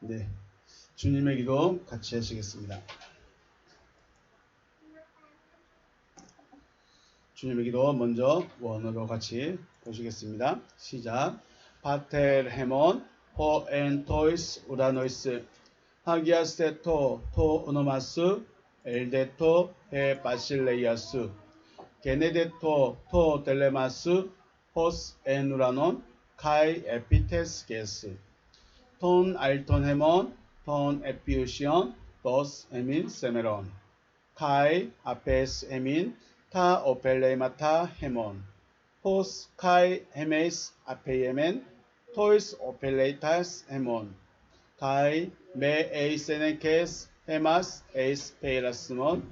네, 주님의 기도 같이 하시겠습니다. 주님의 기도 먼저 원어로 같이 보시겠습니다. 시작. 파텔 헤몬 호엔 토이스 우라노이스 하기아스테토 토 오노마스 엘데토 헤 바실레이아스 게네데토 토 델레마스 호스 엔 우라논 카이 에피테스 게스 톤 알톤 헤몬 톤 에피우시온 도스 에민 세메론 카이 아페스 에민 타 오펠레마타 헤몬 호스 카이 헤메스 아페이에멘 토이스 오펠레이타스 헤몬 카이 메 에이세네케스 헤마스 에이스 페이라스몬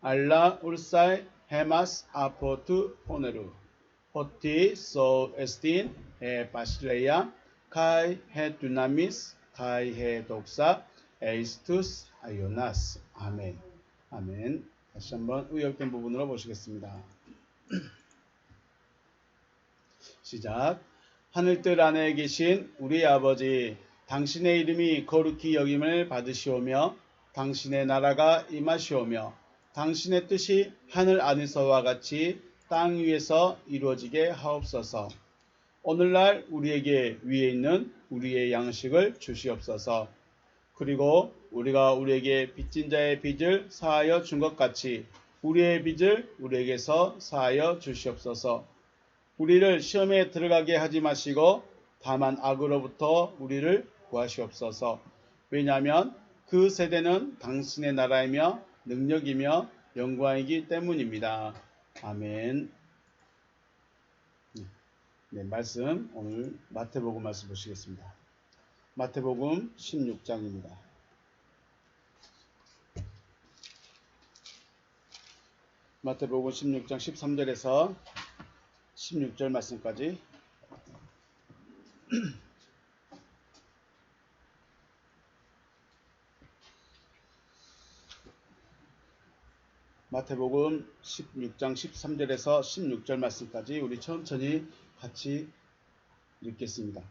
알라 울사이 헤마스 아포투 포네루 호티 소 에스틴 에 바실레야 카이 헤 두나미스 카이 헤 독사 에이스투스 아이오나스. 아멘. 아멘. 다시 한번 의역된 부분으로 보시겠습니다. 시작. 하늘뜰 안에 계신 우리 아버지, 당신의 이름이 거룩히 여김을 받으시오며 당신의 나라가 임하시오며 당신의 뜻이 하늘 안에서와 같이 땅 위에서 이루어지게 하옵소서. 오늘날 우리에게 위에 있는 우리의 양식을 주시옵소서. 그리고 우리가 우리에게 빚진 자의 빚을 사하여 준 것 같이 우리의 빚을 우리에게서 사하여 주시옵소서. 우리를 시험에 들어가게 하지 마시고 다만 악으로부터 우리를 구하시옵소서. 왜냐하면 그 세대는 당신의 나라이며 능력이며 영광이기 때문입니다. 아멘. 네, 말씀 오늘 마태복음 말씀 보시겠습니다. 마태복음 16장입니다. 마태복음 16장 13절에서 16절 말씀까지 마태복음 16장 13절에서 16절 말씀까지 우리 천천히 같이 읽겠습니다.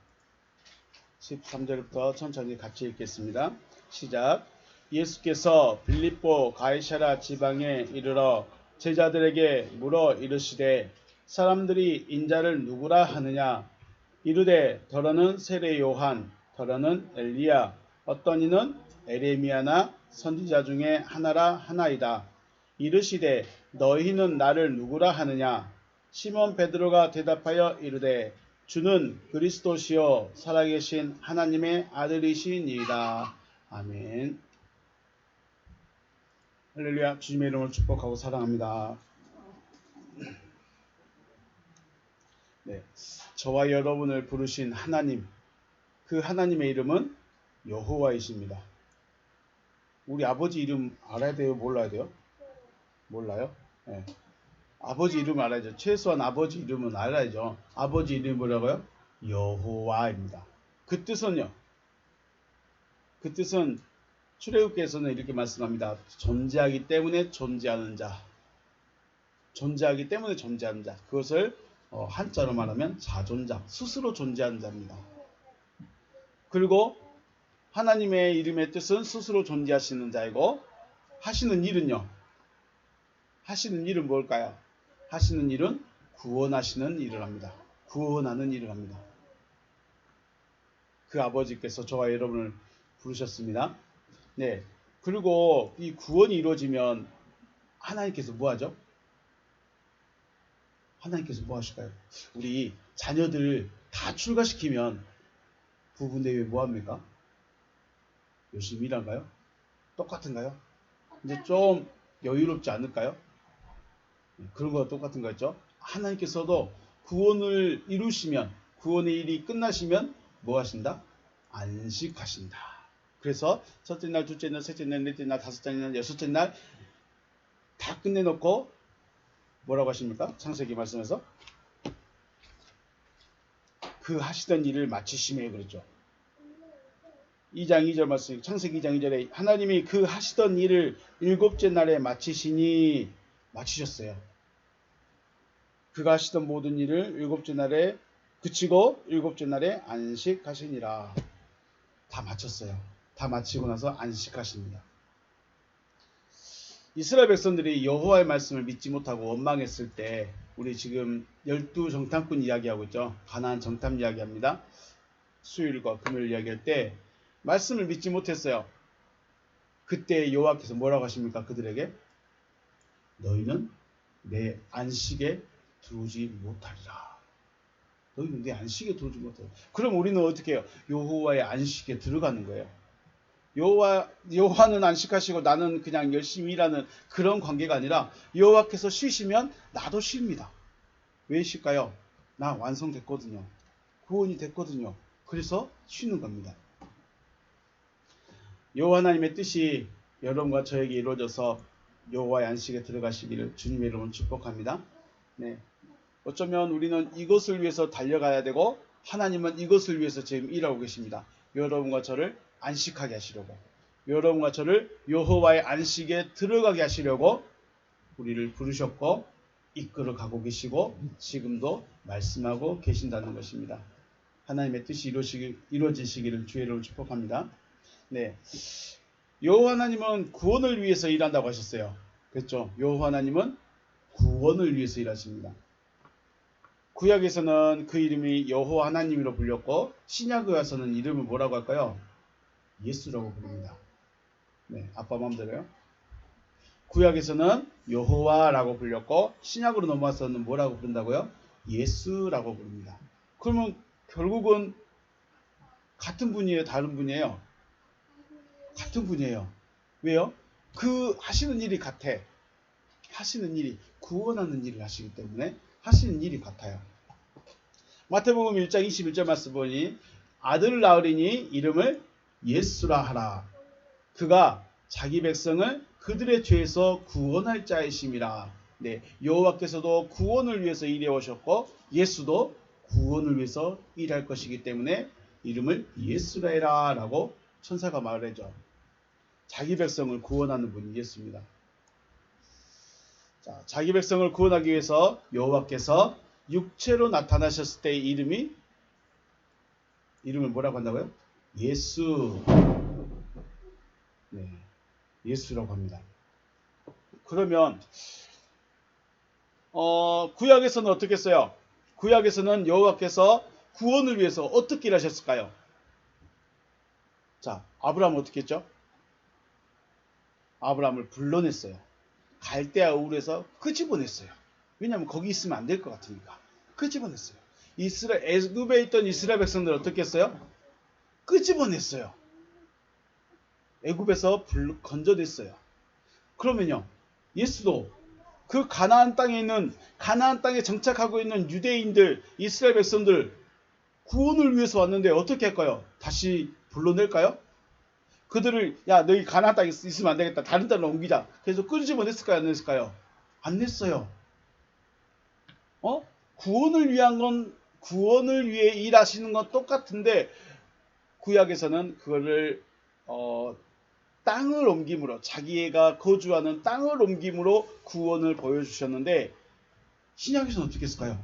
13절부터 천천히 같이 읽겠습니다. 시작. 예수께서 빌립보 가이사랴 지방에 이르러 제자들에게 물어 이르시되 사람들이 인자를 누구라 하느냐. 이르되 더러는 세례 요한, 더러는 엘리야, 어떤 이는 에레미야나 선지자 중에 하나라 하나이다. 이르시되 너희는 나를 누구라 하느냐. 시몬 베드로가 대답하여 이르되 주는 그리스도시요 살아계신 하나님의 아들이시니이다. 아멘. 할렐루야. 주님의 이름을 축복하고 사랑합니다. 네, 저와 여러분을 부르신 하나님, 그 하나님의 이름은 여호와이십니다. 우리 아버지 이름 알아야 돼요? 몰라야 돼요? 몰라요? 네. 아버지 이름 알아야죠. 최소한 아버지 이름은 알아야죠. 아버지 이름이 뭐라고요? 여호와입니다. 그 뜻은요? 그 뜻은 출애굽기에서는 이렇게 말씀합니다. 존재하기 때문에 존재하는 자. 존재하기 때문에 존재하는 자. 그것을 한자로 말하면 자존자, 스스로 존재하는 자입니다. 그리고 하나님의 이름의 뜻은 스스로 존재하시는 자이고 하시는 일은요. 하시는 일은 뭘까요? 하시는 일은 구원하시는 일을 합니다. 구원하는 일을 합니다. 그 아버지께서 저와 여러분을 부르셨습니다. 네. 그리고 이 구원이 이루어지면 하나님께서 뭐 하죠? 하나님께서 뭐 하실까요? 우리 자녀들 다 출가시키면 부부 내외 뭐 합니까? 열심히 일한가요? 똑같은가요? 이제 좀 여유롭지 않을까요? 그런 거와 똑같은 거였죠. 하나님께서도 구원을 이루시면, 구원의 일이 끝나시면 뭐 하신다? 안식하신다. 그래서 첫째 날, 둘째 날, 셋째 날, 넷째 날, 다섯째 날, 여섯째 날 다 끝내놓고 뭐라고 하십니까? 창세기 말씀에서 그 하시던 일을 마치시며 그랬죠. 2장 2절 말씀, 창세기 2장 2절에 하나님이 그 하시던 일을 일곱째 날에 마치시니 마치셨어요. 그가 하시던 모든 일을 일곱째 날에 그치고 일곱째 날에 안식하시니라. 다 마쳤어요. 다 마치고 나서 안식하십니다. 이스라엘 백성들이 여호와의 말씀을 믿지 못하고 원망했을 때 우리 지금 12정탐꾼 이야기하고 있죠. 가나안 정탐 이야기합니다. 수요일과 금요일 이야기할 때 말씀을 믿지 못했어요. 그때 여호와께서 뭐라고 하십니까? 그들에게 너희는 내 안식에 들어오지 못하리라. 너희는 내 안식에 들어오지 못하리라. 그럼 우리는 어떻게 해요? 여호와의 안식에 들어가는 거예요. 여호와는 안식하시고 나는 그냥 열심히 일하는 그런 관계가 아니라 여호와께서 쉬시면 나도 쉽니다. 왜 쉴까요? 나 완성됐거든요. 구원이 됐거든요. 그래서 쉬는 겁니다. 여호와 하나님의 뜻이 여러분과 저에게 이루어져서 여호와의 안식에 들어가시기를 주님의 이름으로 축복합니다. 네. 어쩌면 우리는 이것을 위해서 달려가야 되고 하나님은 이것을 위해서 지금 일하고 계십니다. 여러분과 저를 안식하게 하시려고, 여러분과 저를 여호와의 안식에 들어가게 하시려고 우리를 부르셨고 이끌어 가고 계시고 지금도 말씀하고 계신다는 것입니다. 하나님의 뜻이 이루어지시기를 주의 이름으로 축복합니다. 네, 여호와 하나님은 구원을 위해서 일한다고 하셨어요. 그렇죠? 여호와 하나님은 구원을 위해서 일하십니다. 구약에서는 그 이름이 여호와 하나님으로 불렸고 신약에 와서는 이름을 뭐라고 할까요? 예수라고 부릅니다. 네, 아빠 마음대로요. 구약에서는 여호와라고 불렸고 신약으로 넘어와서는 뭐라고 부른다고요? 예수라고 부릅니다. 그러면 결국은 같은 분이에요? 다른 분이에요? 같은 분이에요. 왜요? 그 하시는 일이 같아. 하시는 일이 구원하는 일을 하시기 때문에 하시는 일이 같아요. 마태복음 1장 21절 말씀 보니 아들을 낳으리니 이름을 예수라 하라. 그가 자기 백성을 그들의 죄에서 구원할 자이심이라. 네, 여호와께서도 구원을 위해서 일해 오셨고 예수도 구원을 위해서 일할 것이기 때문에 이름을 예수라 해라 라고 천사가 말하죠. 자기 백성을 구원하는 분이 예수입니다. 자, 자기 백성을 구원하기 위해서 여호와께서 육체로 나타나셨을 때의 이름을 뭐라고 한다고요? 예수. 네, 예수라고 합니다. 그러면 구약에서는 어떻게 했어요? 구약에서는 여호와께서 구원을 위해서 어떻게 일하셨을까요? 자, 아브라함은 어떻게 했죠? 아브라함을 불러냈어요. 갈대아 우르에서 끄집어냈어요. 왜냐하면 거기 있으면 안 될 것 같으니까. 끄집어냈어요. 애굽에 있던 이스라엘 백성들 어떻게 했어요? 끄집어냈어요. 애굽에서 건져냈어요. 그러면요, 예수도 그 가나안 땅에 정착하고 있는 유대인들, 이스라엘 백성들 구원을 위해서 왔는데 어떻게 할까요? 다시 불러낼까요? 그들을 야 너희 가나안 땅에 있으면 안 되겠다. 다른 땅으로 옮기자. 그래서 끄집어냈을까요? 안 냈을까요? 안 냈어요. 구원을 위해 일하시는 건 똑같은데 구약에서는 그거를 땅을 옮김으로 자기가 거주하는 땅을 옮김으로 구원을 보여주셨는데 신약에서는 어떻게 했을까요?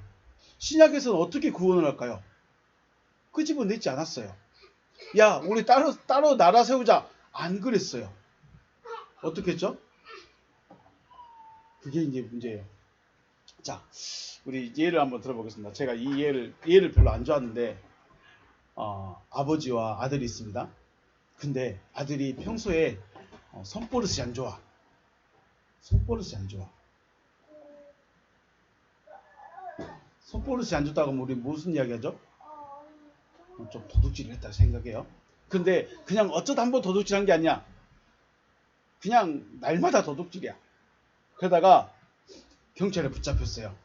신약에서는 어떻게 구원을 할까요? 끄집어냈지 않았어요. 야 우리 따로 나라 세우자. 안 그랬어요. 어떻게 했죠? 그게 이제 문제예요. 자, 우리 예를 한번 들어보겠습니다. 제가 이 예를 별로 안 좋아하는데 아버지와 아들이 있습니다. 근데 아들이 평소에 손버릇이 안 좋아. 손버릇이 안 좋다고 하면 우리 무슨 이야기 하죠? 좀 도둑질을 했다 생각해요. 근데 그냥 어쩌다 한번 도둑질한 게 아니야. 그냥 날마다 도둑질이야. 그러다가 경찰에 붙잡혔어요.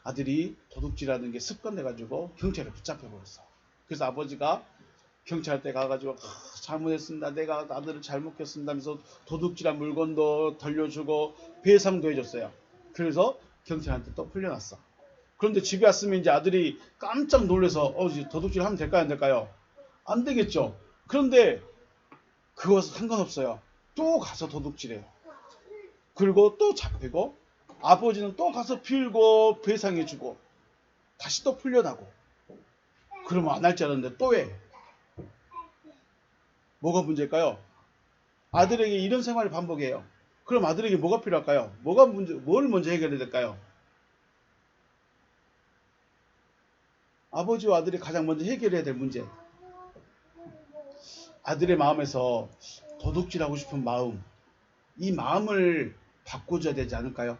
아들이 도둑질하는 게 습관돼가지고 경찰에 붙잡혀버렸어. 그래서 아버지가 경찰한테 가가지고 잘못했습니다. 내가 아들을 잘못 했습니다 하면서 도둑질한 물건도 돌려주고 배상도 해줬어요. 그래서 경찰한테 또 풀려났어. 그런데 집에 왔으면 이제 아들이 깜짝 놀라서 이제 도둑질 하면 될까요? 안 될까요? 안 되겠죠. 그런데 그것은 상관없어요. 또 가서 도둑질해요. 그리고 또 잡히고 아버지는 또 가서 빌고 배상해주고 다시 또 풀려나고 그러면 안 할 줄 알았는데 또 해. 뭐가 문제일까요? 아들에게 이런 생활이 반복해요. 그럼 아들에게 뭐가 필요할까요? 뭘 먼저 해결해야 될까요? 아버지와 아들이 가장 먼저 해결해야 될 문제. 아들의 마음에서 도둑질하고 싶은 마음, 이 마음을 바꿔줘야 되지 않을까요?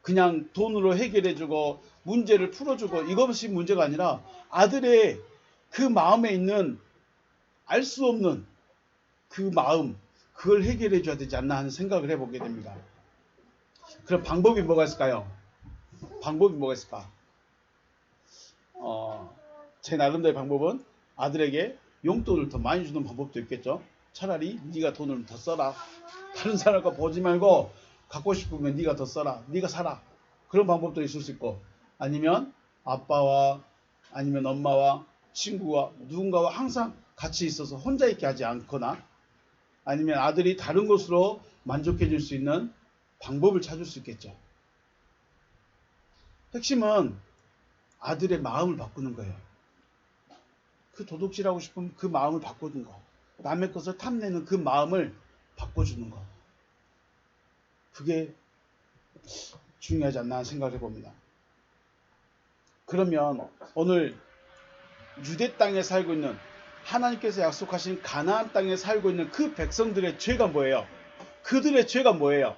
그냥 돈으로 해결해주고 문제를 풀어주고 이것이 문제가 아니라 아들의 그 마음에 있는 알 수 없는 그 마음, 그걸 해결해줘야 되지 않나 하는 생각을 해보게 됩니다. 그럼 방법이 뭐가 있을까요? 방법이 뭐가 있을까? 제 나름대로의 방법은 아들에게 용돈을 더 많이 주는 방법도 있겠죠. 차라리 네가 돈을 더 써라. 다른 사람 거 보지 말고 갖고 싶으면 네가 더 써라. 네가 사라. 그런 방법도 있을 수 있고, 아니면 아빠와 아니면 엄마와 친구와 누군가와 항상 같이 있어서 혼자 있게 하지 않거나, 아니면 아들이 다른 곳으로 만족해 줄 수 있는 방법을 찾을 수 있겠죠. 핵심은 아들의 마음을 바꾸는 거예요. 그 도둑질하고 싶은 그 마음을 바꾸는 거. 남의 것을 탐내는 그 마음을 바꿔주는 거. 그게 중요하지 않나 생각을 해봅니다. 그러면 오늘 유대 땅에 살고 있는, 하나님께서 약속하신 가나안 땅에 살고 있는 그 백성들의 죄가 뭐예요? 그들의 죄가 뭐예요?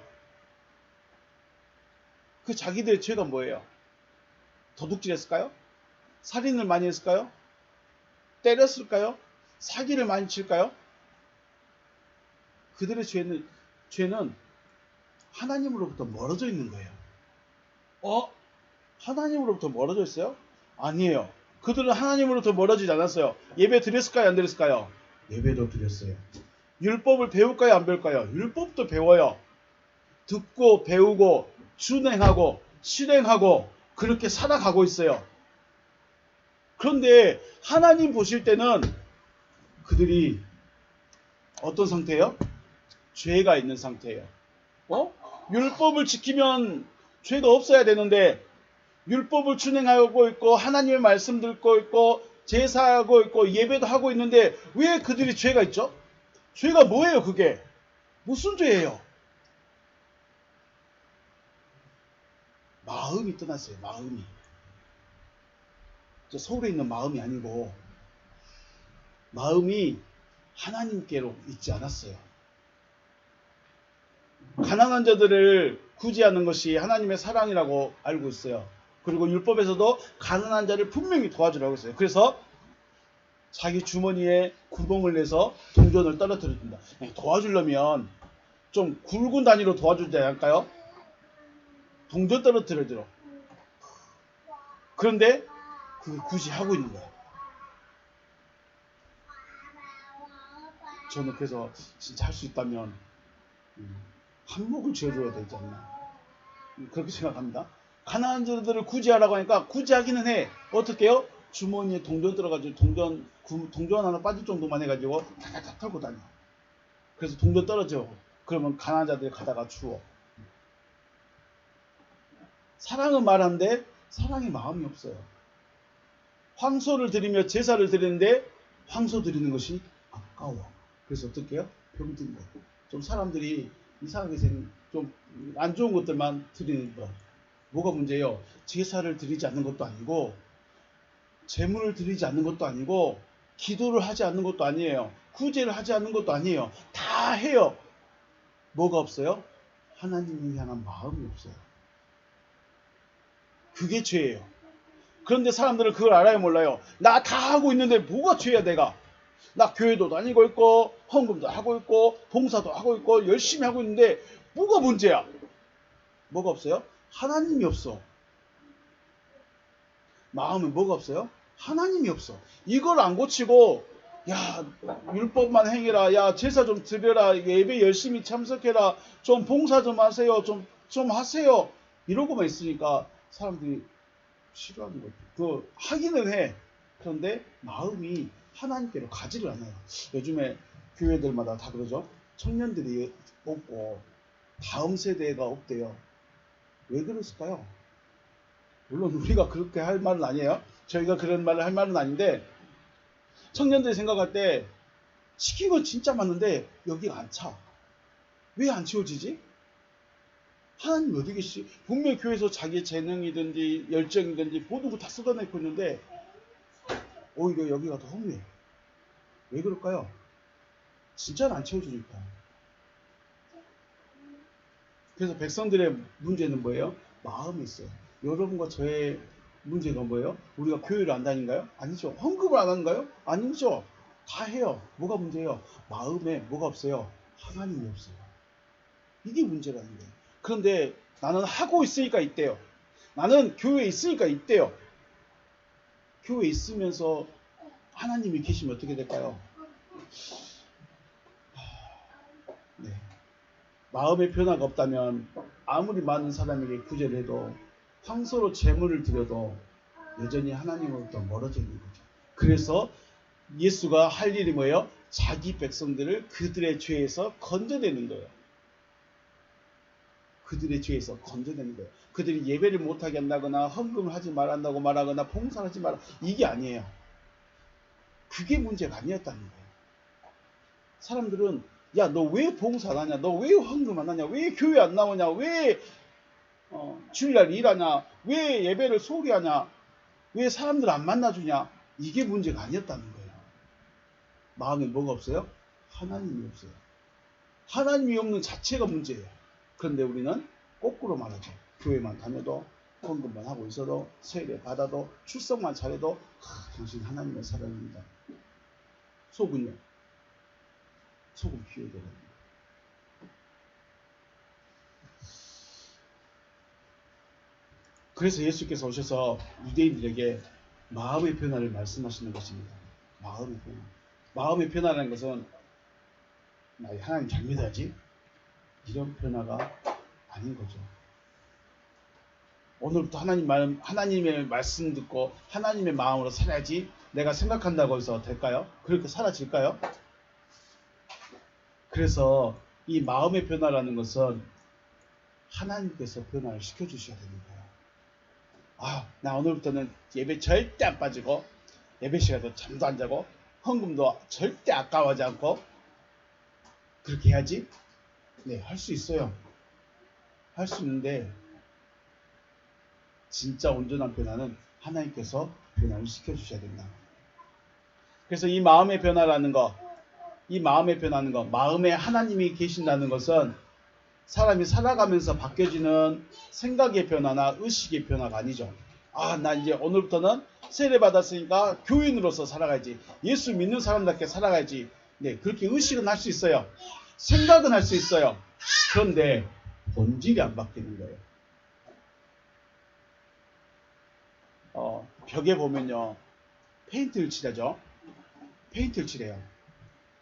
그 자기들의 죄가 뭐예요? 도둑질했을까요? 살인을 많이 했을까요? 때렸을까요? 사기를 많이 칠까요? 그들의 죄는 하나님으로부터 멀어져 있는 거예요. 하나님으로부터 멀어져 있어요? 아니에요. 그들은 하나님으로부터 멀어지지 않았어요. 예배 드렸을까요? 안 드렸을까요? 예배도 드렸어요. 율법을 배울까요? 안 배울까요? 율법도 배워요. 듣고 배우고 준행하고 실행하고 그렇게 살아가고 있어요. 그런데 하나님 보실 때는 그들이 어떤 상태예요? 죄가 있는 상태예요. 율법을 지키면 죄가 없어야 되는데, 율법을 준행하고 있고 하나님의 말씀 듣고 있고 제사하고 있고 예배도 하고 있는데 왜 그들이 죄가 있죠? 죄가 뭐예요? 그게 무슨 죄예요? 마음이 떠났어요. 마음이. 저 서울에 있는 마음이 아니고 마음이 하나님께로 있지 않았어요. 가난한 자들을 구제하는 것이 하나님의 사랑이라고 알고 있어요. 그리고 율법에서도 가난한 자를 분명히 도와주라고 했어요. 그래서 자기 주머니에 구멍을 내서 동전을 떨어뜨려준다. 도와주려면 좀 굵은 단위로 도와주지 않을까요? 동전 떨어뜨려줘. 그런데 그걸 굳이 하고 있는 거예요. 저는 그래서 진짜 할 수 있다면 한몫을 지어줘야 되지 않나, 그렇게 생각합니다. 가난한 자들을 구제하라고 하니까 구제하기는 해. 어떻게 해요? 주머니에 동전 들어가지고 동전 하나 빠질 정도만 해가지고 탁탁탁 털고 다녀. 그래서 동전 떨어져. 그러면 가난한 자들이 가다가 주워. 사랑은 말하는데 사랑의 마음이 없어요. 황소를 드리며 제사를 드리는데 황소 드리는 것이 아까워. 그래서 어떻게 해요? 병든 거. 좀 사람들이 이상하게 좀 안 좋은 것들만 드리는 거. 뭐가 문제예요? 제사를 드리지 않는 것도 아니고 제물을 드리지 않는 것도 아니고 기도를 하지 않는 것도 아니에요. 구제를 하지 않는 것도 아니에요. 다 해요. 뭐가 없어요? 하나님을 향한 마음이 없어요. 그게 죄예요. 그런데 사람들은 그걸 알아요, 몰라요? 나 다 하고 있는데 뭐가 죄야 내가? 나 교회도 다니고 있고 헌금도 하고 있고 봉사도 하고 있고 열심히 하고 있는데 뭐가 문제야? 뭐가 없어요? 하나님이 없어. 마음에 뭐가 없어요? 하나님이 없어. 이걸 안 고치고 야 율법만 행해라, 야 제사 좀 드려라, 예배 열심히 참석해라, 좀 봉사 좀 하세요, 좀 하세요, 이러고만 있으니까 사람들이 싫어하는 거죠. 그 하기는 해. 그런데 마음이 하나님께로 가지를 않아요. 요즘에 교회들마다 다 그러죠. 청년들이 없고 다음 세대가 없대요. 왜 그랬을까요? 물론 우리가 그렇게 할 말은 아니에요. 저희가 그런 말을 할 말은 아닌데, 청년들이 생각할 때 시킨 건 진짜 맞는데 여기가 안 차. 왜 안 채워지지? 하나님 어디 계시지? 분명히 교회에서 자기 재능이든지 열정이든지 모든 거 다 쏟아내고 있는데 오히려 여기가 더 허무해. 왜 그럴까요? 진짜는 안 채워주니까. 그래서 백성들의 문제는 뭐예요? 마음이 있어요. 여러분과 저의 문제가 뭐예요? 우리가 교회를 안 다닌가요? 아니죠. 헌금을 안 하는가요? 아니죠. 다 해요. 뭐가 문제예요? 마음에 뭐가 없어요? 하나님이 없어요. 이게 문제라는 거예요. 그런데 나는 하고 있으니까 있대요. 나는 교회에 있으니까 있대요. 교회에 있으면서 하나님이 계시면 어떻게 될까요? 네. 마음의 변화가 없다면 아무리 많은 사람에게 구제를 해도 황소로 제물을 드려도 여전히 하나님으로부터 멀어져 있는 거죠. 그래서 예수가 할 일이 뭐예요? 자기 백성들을 그들의 죄에서 건져내는 거예요. 그들의 죄에서 건져내는 거예요. 그들이 예배를 못하게 한다거나 헌금을 하지 말한다고 말하거나 봉사를 하지 말아, 이게 아니에요. 그게 문제가 아니었다는 거예요. 사람들은 야, 너 왜 봉사 안 하냐? 너 왜 헌금 안 하냐? 왜 교회 안 나오냐? 왜 주일날 일하냐? 왜 예배를 소홀히 하냐? 왜 사람들 안 만나주냐? 이게 문제가 아니었다는 거예요. 마음에 뭐가 없어요? 하나님이 없어요. 하나님이 없는 자체가 문제예요. 그런데 우리는 거꾸로 말하죠. 교회만 다녀도 헌금만 하고 있어도 세례 받아도 출석만 잘해도 당신 하나님의 사람입니다. 속은요? 속은 비워져요. 그래서 예수께서 오셔서 유대인들에게 마음의 변화를 말씀하시는 것입니다. 마음의 변화. 마음의 변화라는 것은 나 하나님 잘 믿어야지 이런 변화가 아닌 거죠. 오늘부터 하나님의 말씀 듣고 하나님의 마음으로 살아야지 내가 생각한다고 해서 될까요? 그렇게 사라질까요? 그래서 이 마음의 변화라는 것은 하나님께서 변화를 시켜주셔야 되는 거예요. 나 오늘부터는 예배 절대 안 빠지고 예배 시간에도 잠도 안 자고 헌금도 절대 아까워하지 않고 그렇게 해야지. 네, 할 수 있어요. 할 수 있는데 진짜 온전한 변화는 하나님께서 변화를 시켜주셔야 된다. 그래서 이 마음의 변화라는 거, 마음에 하나님이 계신다는 것은 사람이 살아가면서 바뀌어지는 생각의 변화나 의식의 변화가 아니죠. 나 이제 오늘부터는 세례 받았으니까 교인으로서 살아가야지. 예수 믿는 사람답게 살아가야지. 네, 그렇게 의식은 할 수 있어요. 생각은 할 수 있어요. 그런데 본질이 안 바뀌는 거예요. 벽에 보면요, 페인트를 칠하죠. 페인트를 칠해요.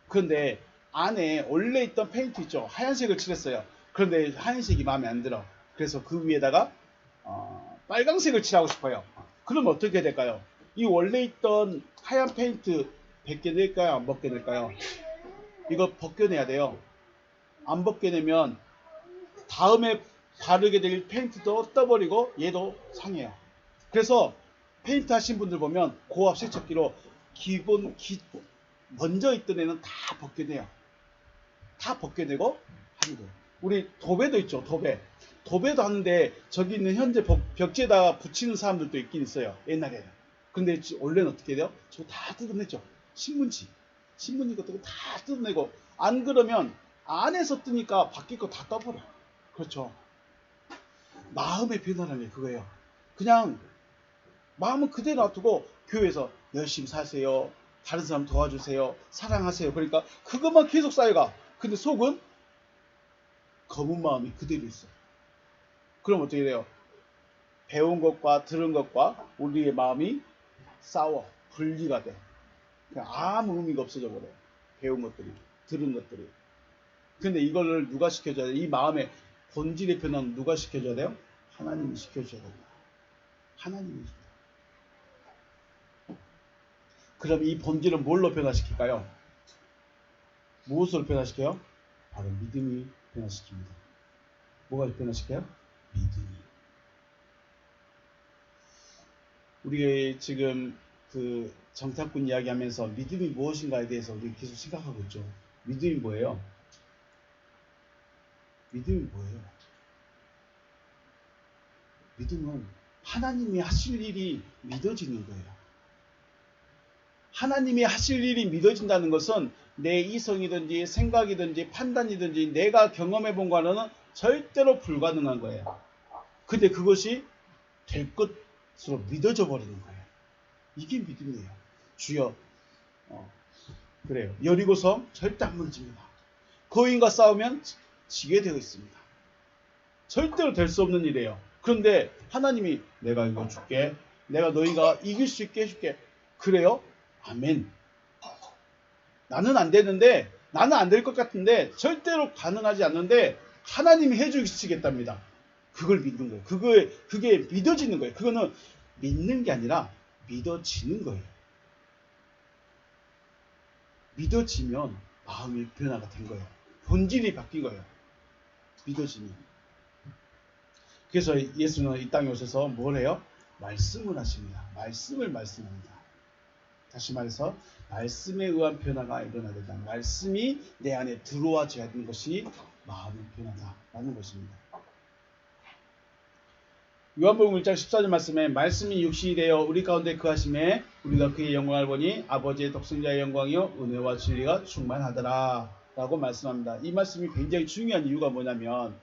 그런데 안에 원래 있던 페인트 있죠. 하얀색을 칠했어요. 그런데 하얀색이 마음에 안 들어. 그래서 그 위에다가 빨강색을 칠하고 싶어요. 그럼 어떻게 될까요? 이 원래 있던 하얀 페인트 벗겨낼까요? 안 벗겨낼까요? 이거 벗겨내야 돼요. 안 벗겨내면 다음에 바르게 될 페인트도 떠버리고 얘도 상해요. 그래서 페인트 하신 분들 보면 고압 세척기로 먼저 있던 애는 다 벗겨내요. 다 벗겨내고 하는 거예요. 우리 도배도 있죠. 도배도 하는데 저기 있는 현재 벽지에다 붙이는 사람들도 있긴 있어요. 옛날에는. 근데 원래는 어떻게 돼요? 저거 다 뜯어내죠. 신문지 같은 거 다 뜯어내고 안 그러면 안에서 뜨니까 밖에 거 다 떠버려. 그렇죠. 마음의 변화라는 게 그거예요. 그냥 마음은 그대로 놔두고 교회에서 열심히 사세요. 다른 사람 도와주세요. 사랑하세요. 그러니까 그것만 계속 쌓여가. 근데 속은 검은 마음이 그대로 있어. 그럼 어떻게 돼요? 배운 것과 들은 것과 우리의 마음이 싸워. 분리가 돼. 그냥 아무 의미가 없어져 버려요. 배운 것들이, 들은 것들이. 근데 이걸 누가 시켜줘야 돼요? 이 마음의 본질의 변화는 누가 시켜줘야 돼요? 하나님이 시켜줘야 됩니다. 하나님이. 그럼 이 본질은 뭘로 변화시킬까요? 무엇으로 변화시켜요? 바로 믿음이 변화시킵니다. 뭐가 변화시켜요? 믿음이. 우리가 지금 그 정탐꾼 이야기하면서 믿음이 무엇인가에 대해서 우리 계속 생각하고 있죠. 믿음이 뭐예요? 믿음이 뭐예요? 믿음은 하나님이 하실 일이 믿어지는 거예요. 하나님이 하실 일이 믿어진다는 것은 내 이성이든지 생각이든지 판단이든지 내가 경험해 본 거는 절대로 불가능한 거예요. 근데 그것이 될 것으로 믿어져 버리는 거예요. 이게 믿음이에요. 주여, 그래요. 여리고성 절대 안 무너집니다. 거인과 싸우면 지게 되어 있습니다. 절대로 될 수 없는 일이에요. 그런데 하나님이 내가 이거 줄게. 내가 너희가 이길 수 있게 해줄게. 그래요? 아멘. 나는 안 되는데, 나는 안 될 것 같은데, 절대로 가능하지 않는데, 하나님이 해주시겠답니다. 그걸 믿는 거예요. 그게 믿어지는 거예요. 그거는 믿는 게 아니라 믿어지는 거예요. 믿어지면 마음의 변화가 된 거예요. 본질이 바뀐 거예요. 믿어지면. 그래서 예수는 이 땅에 오셔서 뭘 해요? 말씀을 하십니다. 말씀을 말씀합니다. 다시 말해서 말씀에 의한 변화가 일어나야 된다. 말씀이 내 안에 들어와줘야 하는 것이 마음의 변화다라는 것입니다. 요한복음 1장 14절 말씀에 말씀이 육신이 되어 우리 가운데 거하심에 우리가 그의 영광을 보니 아버지의 독생자의 영광이요 은혜와 진리가 충만하더라 라고 말씀합니다. 이 말씀이 굉장히 중요한 이유가 뭐냐면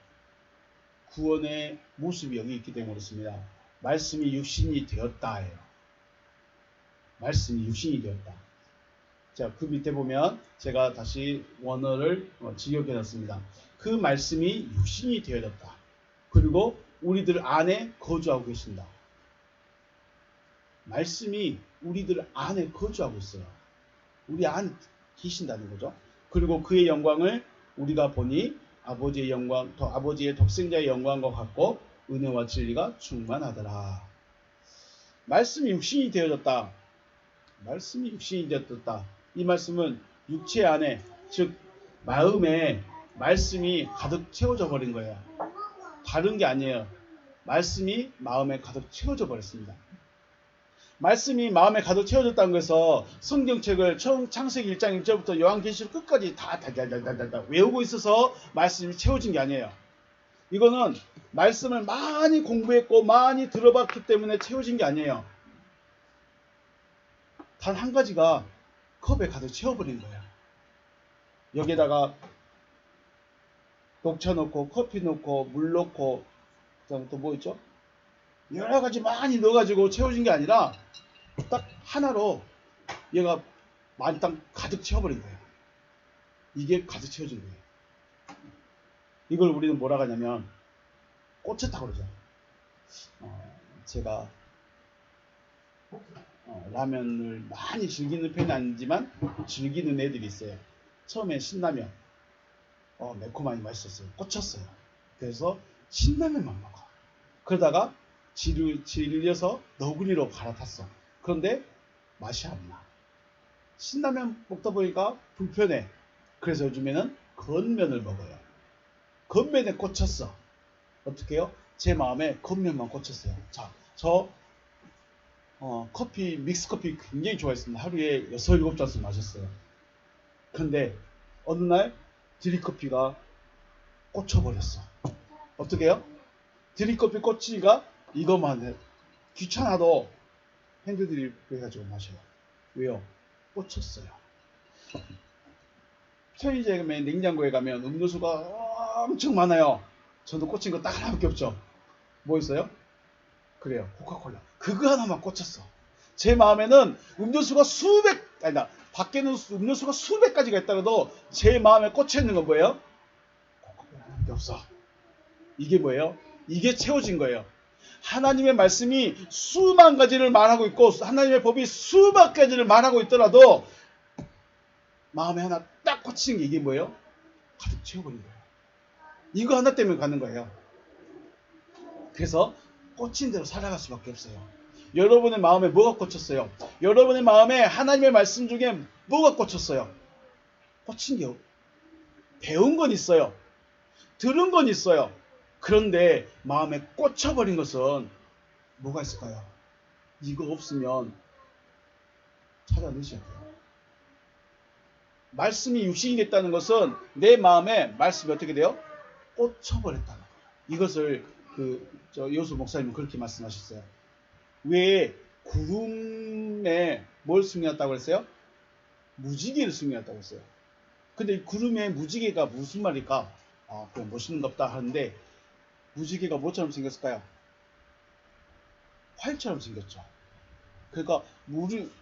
구원의 모습이 여기 있기 때문에 그렇습니다. 말씀이 육신이 되었다예요. 말씀이 육신이 되었다. 자, 그 밑에 보면 제가 다시 원어를 직역해 놨습니다. 그 말씀이 육신이 되어졌다. 그리고 우리들 안에 거주하고 계신다. 말씀이 우리들 안에 거주하고 있어요. 우리 안에 계신다는 거죠. 그리고 그의 영광을 우리가 보니 아버지의 영광, 아버지의 독생자의 영광과 같고 은혜와 진리가 충만하더라. 말씀이 육신이 되어졌다. 말씀이 육신이 되었다. 이 말씀은 육체 안에, 즉 마음에 말씀이 가득 채워져 버린 거예요. 다른 게 아니에요. 말씀이 마음에 가득 채워져 버렸습니다. 말씀이 마음에 가득 채워졌다는 것에서 성경책을 창세기 1장 1절부터 요한계시록 끝까지 다 외우고 있어서 말씀이 채워진 게 아니에요. 이거는 말씀을 많이 공부했고 많이 들어봤기 때문에 채워진 게 아니에요. 단 한 가지가 컵에 가득 채워버린 거예요. 여기에다가 녹차 넣고 커피 넣고 물 넣고 그다음에 또 뭐 있죠? 여러 가지 많이 넣어가지고 채워진 게 아니라 딱 하나로 얘가 만땅 가득 채워버린 거예요. 이게 가득 채워진 거예요. 이걸 우리는 뭐라고 하냐면 꽂혔다고 그러죠. 제가 라면을 많이 즐기는 편이 아니지만 즐기는 애들이 있어요. 처음에 신라면 매콤하니 맛있었어요. 꽂혔어요. 그래서 신라면만 먹어. 그러다가 질려서 너구리로 갈아탔어. 그런데 맛이 안 나. 신라면 먹다 보니까 불편해. 그래서 요즘에는 건면을 먹어요. 건면에 꽂혔어. 어떻게 해요? 제 마음에 건면만 꽂혔어요. 자, 저 커피, 믹스커피 굉장히 좋아했습니다. 하루에 6, 7잔씩 마셨어요. 근데 어느 날 드립커피가 꽂혀버렸어. 어떻게 해요? 드립커피 꽂히니까 이것만 해. 귀찮아도 핸드드립 해가지고 마셔요. 왜요? 꽂혔어요. 편의점에 냉장고에 가면 음료수가 엄청 많아요. 저도 꽂힌 거 딱 하나밖에 없죠. 뭐 있어요? 그래요. 코카콜라. 그거 하나만 꽂혔어. 제 마음에는 음료수가 밖에는 음료수가 수백 가지가 있다고도 제 마음에 꽂혀있는 건 뭐예요? 코카콜라 하나밖에 없어. 이게 뭐예요? 이게 채워진 거예요. 하나님의 말씀이 수만 가지를 말하고 있고 하나님의 법이 수백 가지를 말하고 있더라도 마음에 하나 딱 꽂히는 게 이게 뭐예요? 가득 채워버린 거예요. 이거 하나 때문에 가는 거예요. 그래서 꽂힌 대로 살아갈 수밖에 없어요. 여러분의 마음에 뭐가 꽂혔어요? 여러분의 마음에 하나님의 말씀 중에 뭐가 꽂혔어요? 꽂힌 게 배운 건 있어요. 들은 건 있어요. 그런데 마음에 꽂혀버린 것은 뭐가 있을까요? 이거 없으면 찾아내셔야 돼요. 말씀이 육신이 됐다는 것은 내 마음에 말씀이 어떻게 돼요? 꽂혀버렸다는 거예요. 이것을 여수 목사님은 그렇게 말씀하셨어요. 왜 구름에 뭘 숨겼다고 했어요? 무지개를 숨겼다고 했어요. 근데 구름에 무지개가 무슨 말일까? 그냥 멋있는 것 없다 하는데 무지개가 뭐처럼 생겼을까요? 활처럼 생겼죠. 그러니까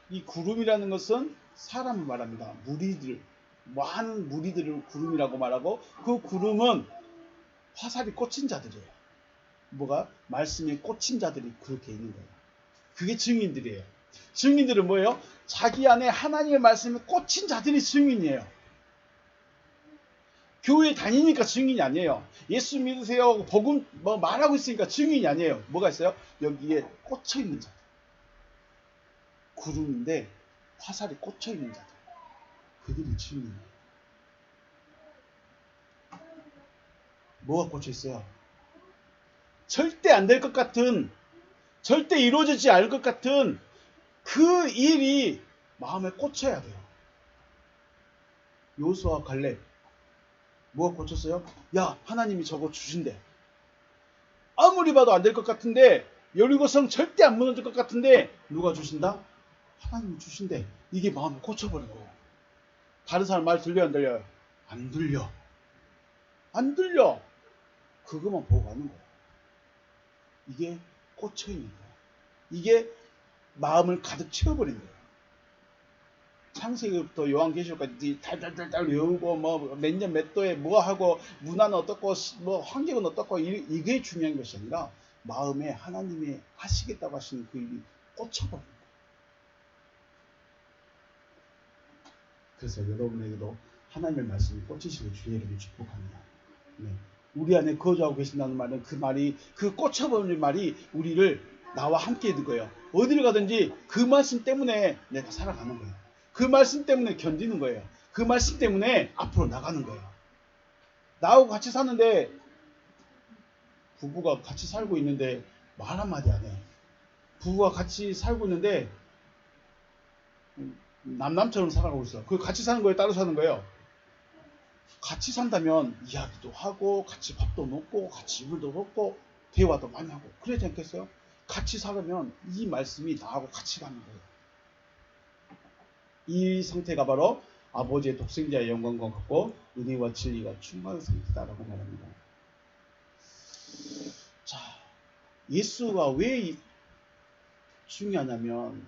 이 구름이라는 것은 사람을 말합니다. 무리들, 많은 무리들을 구름이라고 말하고 그 구름은 화살이 꽂힌 자들이에요. 뭐가? 말씀에 꽂힌 자들이 그렇게 있는 거예요. 그게 증인들이에요. 증인들은 뭐예요? 자기 안에 하나님의 말씀에 꽂힌 자들이 증인이에요. 교회 다니니까 증인이 아니에요. 예수 믿으세요. 복음 말하고 있으니까 증인이 아니에요. 뭐가 있어요? 여기에 꽂혀 있는 자들. 구름인데 화살이 꽂혀 있는 자들. 그들이 증인이에요. 뭐가 꽂혀 있어요? 절대 안 될 것 같은, 절대 이루어지지 않을 것 같은 그 일이 마음에 꽂혀야 돼요. 요수와 갈렙 뭐가 꽂혔어요? 야, 하나님이 저거 주신대. 아무리 봐도 안 될 것 같은데, 여리고성 절대 안 무너질 것 같은데 누가 주신다? 하나님이 주신대. 이게 마음에 꽂혀버린 거예요. 다른 사람 말 들려요, 안 들려요? 안 들려. 안 들려. 그것만 보고 가는 거예요. 이게 꽂혀있는 거예요. 이게 마음을 가득 채워버린 거예요. 창세기부터 요한계시록까지 달달달달 외우고 뭐 몇 년 몇 도에 뭐 하고 문화는 어떻고 뭐 환경은 어떻고 이게 중요한 것이 아니라 마음에 하나님이 하시겠다고 하시는 그 일이 꽂혀버린 거예요. 그래서 여러분에게도 하나님의 말씀이 꽂히시고 주의 이름을 축복합니다. 네. 우리 안에 거주하고 계신다는 말은 그 말이, 그 꽂혀버린 말이 우리를 나와 함께 있는 거예요. 어디를 가든지 그 말씀 때문에 내가 살아가는 거예요. 그 말씀 때문에 견디는 거예요. 그 말씀 때문에 앞으로 나가는 거예요. 나하고 같이 사는데, 부부가 같이 살고 있는데 말 한마디 안 해. 부부가 같이 살고 있는데 남남처럼 살아가고 있어. 그 같이 사는 거예요? 따로 사는 거예요? 같이 산다면 이야기도 하고 같이 밥도 먹고 같이 이불도 덮고 대화도 많이 하고 그러지 않겠어요? 같이 살면 이 말씀이 나하고 같이 가는 거예요. 이 상태가 바로 아버지의 독생자의 영광과 같고 은혜와 진리가 충만한 상태다라고 말합니다. 자, 예수가 왜 중요하냐면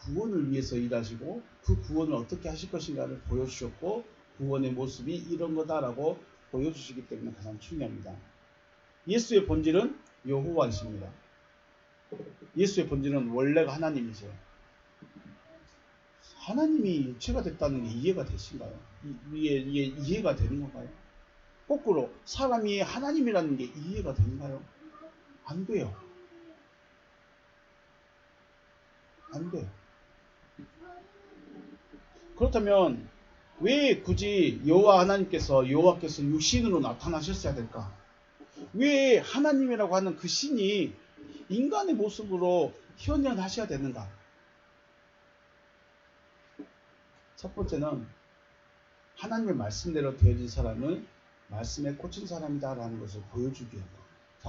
구원을 위해서 일하시고 그 구원을 어떻게 하실 것인가를 보여주셨고 구원의 모습이 이런 거다라고 보여주시기 때문에 가장 중요합니다. 예수의 본질은 여호와이십니다. 예수의 본질은 원래가 하나님이세요. 하나님이 육체가 됐다는 게 이해가 되신가요? 이게 이해가 되는 건가요? 거꾸로 사람이 하나님이라는 게 이해가 되는가요? 안 돼요. 안 돼요. 그렇다면 왜 굳이 여호와께서 육신으로 나타나셨어야 될까? 왜 하나님이라고 하는 그 신이 인간의 모습으로 현현하셔야 되는가? 첫 번째는 하나님의 말씀대로 되어진 사람은 말씀에 꽂힌 사람이다라는 것을 보여주기 위한 것.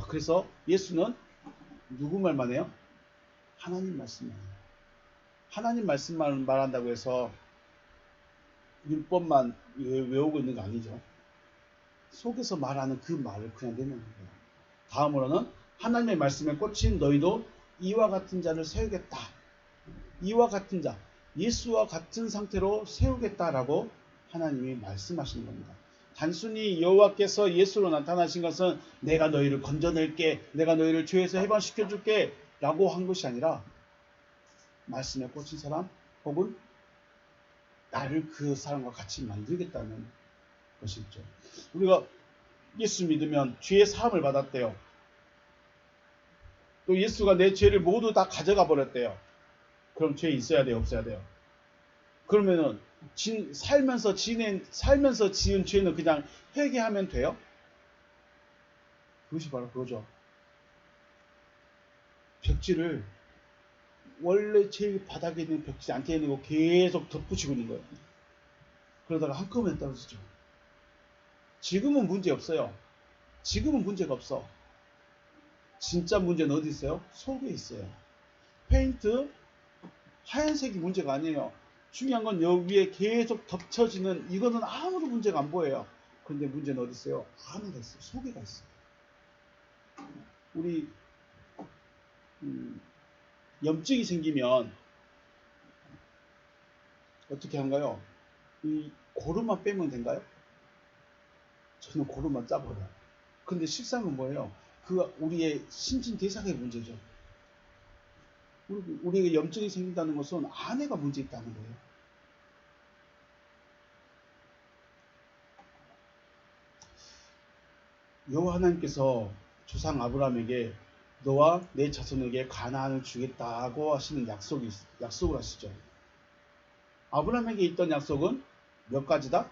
자, 그래서 예수는 누구 말만 해요? 하나님 말씀만 해요. 하나님 말씀만 말한다고 해서 율법만 외우고 있는 거 아니죠. 속에서 말하는 그 말을 그냥 내놓는 거예요. 다음으로는 하나님의 말씀에 꽂힌 너희도 이와 같은 자를 세우겠다. 이와 같은 자, 예수와 같은 상태로 세우겠다라고 하나님이 말씀하시는 겁니다. 단순히 여호와께서 예수로 나타나신 것은 내가 너희를 건져낼게, 내가 너희를 죄에서 해방시켜줄게 라고 한 것이 아니라 말씀에 꽂힌 사람 혹은 나를 그 사람과 같이 만들겠다는 것이죠. 우리가 예수 믿으면 죄의 사함을 받았대요. 또 예수가 내 죄를 모두 다 가져가 버렸대요. 그럼 죄 있어야 돼요? 없어야 돼요? 그러면은 살면서 지은 죄는 그냥 회개하면 돼요? 그것이 바로 그거죠. 벽지를 원래 제일 바닥에 있는 벽지 안 떼내고 계속 덧붙이고 있는 거예요. 그러다가 한꺼번에 떨어지죠. 지금은 문제 없어요. 지금은 문제가 없어. 진짜 문제는 어디 있어요? 속에 있어요. 페인트 하얀색이 문제가 아니에요. 중요한 건 여기 위에 계속 덮쳐지는 이거는 아무도 문제가 안 보여요. 그런데 문제는 어디 있어요? 안에가 있어요. 속에가 있어요. 우리 염증이 생기면 어떻게 한가요? 이 고름만 빼면 된가요? 저는 고름만 짜버려요. 근데 실상은 뭐예요? 그 우리의 신진대사의 문제죠. 우리에게 염증이 생긴다는 것은 안에가 문제 있다는 거예요. 여호와 하나님께서 조상 아브라함에게 너와 내 자손에게 가나안을 주겠다고 하시는 약속을 하시죠. 아브라함에게 있던 약속은 몇 가지다?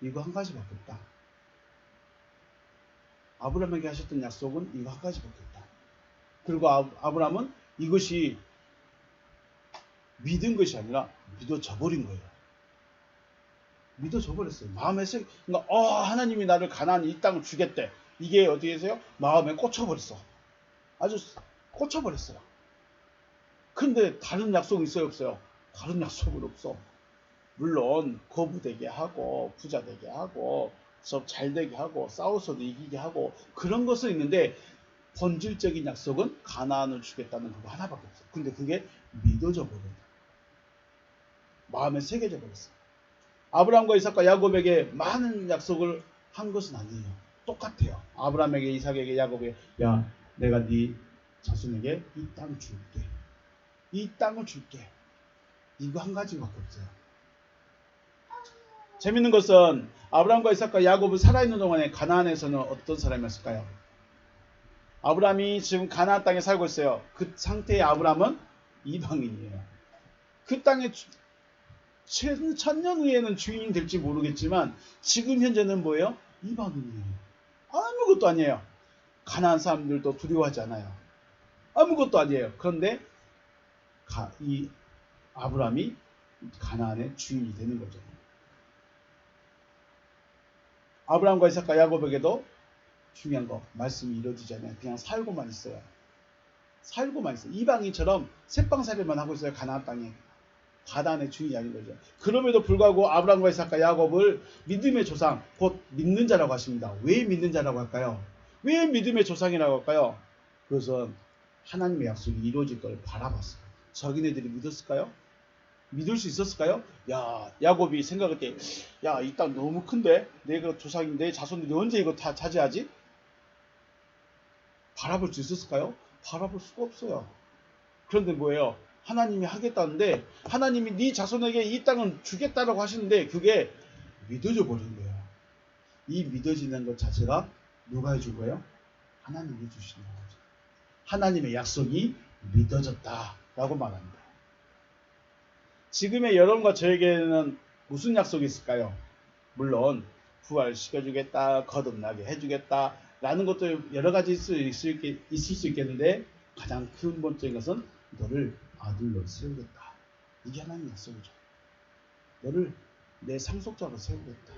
이거 한 가지밖에 없다. 아브라함에게 하셨던 약속은 이거 한 가지밖에 없다. 그리고 아브라함은 이것이 믿은 것이 아니라 믿어져 버린 거예요. 믿어져 버렸어요. 마음에 그러니까 하나님이 나를 가나안 이 땅을 주겠대. 이게 어떻게 해서요? 마음에 꽂혀버렸어. 아주 꽂혀버렸어요. 근데 다른 약속이 있어요, 없어요? 다른 약속은 없어. 물론 거부되게 하고 부자 되게 하고 잘 되게 하고 싸워서도 이기게 하고 그런 것은 있는데 본질적인 약속은 가나안을 주겠다는 그거 하나밖에 없어. 근데 그게 믿어져 버린다. 마음에 새겨져 버렸어. 아브라함과 이삭과 야곱에게 많은 약속을 한 것은 아니에요. 똑같아요. 아브라함에게 이삭에게 야곱에게 야 내가 네 자손에게 이 땅을 줄게. 이 땅을 줄게. 이거 한 가지밖에 없어요. 재밌는 것은 아브라함과 이삭과 야곱을 살아있는 동안에 가나안에서는 어떤 사람이었을까요? 아브라함이 지금 가나안 땅에 살고 있어요. 그 상태의 아브라함은 이방인이에요. 그 땅에 천년 후에는 주인이 될지 모르겠지만 지금 현재는 뭐예요? 이방인이에요. 아무것도 아니에요. 가나안 사람들도 두려워하지 않아요. 아무것도 아니에요. 그런데 이 아브라함이 가나안의 주인이 되는 거죠. 아브라함과 이삭과 야곱에게도 중요한 거 말씀이 이루어지지 않아요. 그냥 살고만 있어요. 살고만 있어요. 이방인처럼 새빵살이만 하고 있어요. 가나안 땅에. 가나안의 주인이 아닌 거죠. 그럼에도 불구하고 아브라함과 이삭과 야곱을 믿음의 조상, 곧 믿는 자라고 하십니다. 왜 믿는 자라고 할까요? 왜 믿음의 조상이라고 할까요? 그것은 하나님의 약속이 이루어질 걸 바라봤어요. 자기네들이 믿었을까요? 믿을 수 있었을까요? 야, 야곱이 생각할 때, 야, 이 땅 너무 큰데? 내가 조상인데 내 자손들이 언제 이거 다 차지하지? 바라볼 수 있었을까요? 바라볼 수가 없어요. 그런데 뭐예요? 하나님이 하겠다는데 하나님이 네 자손에게 이 땅은 주겠다라고 하시는데 그게 믿어져 버린 거예요. 이 믿어지는 것 자체가 누가 해준 거예요? 하나님이 해주시는 거죠. 하나님의 약속이 믿어졌다라고 말합니다. 지금의 여러분과 저에게는 무슨 약속이 있을까요? 물론 부활시켜주겠다, 거듭나게 해주겠다 라는 것도 여러 가지 있을 수 있겠는데 가장 근본적인 것은 너를 아들로 세우겠다. 이게 하나님의 약속이죠. 너를 내 상속자로 세우겠다.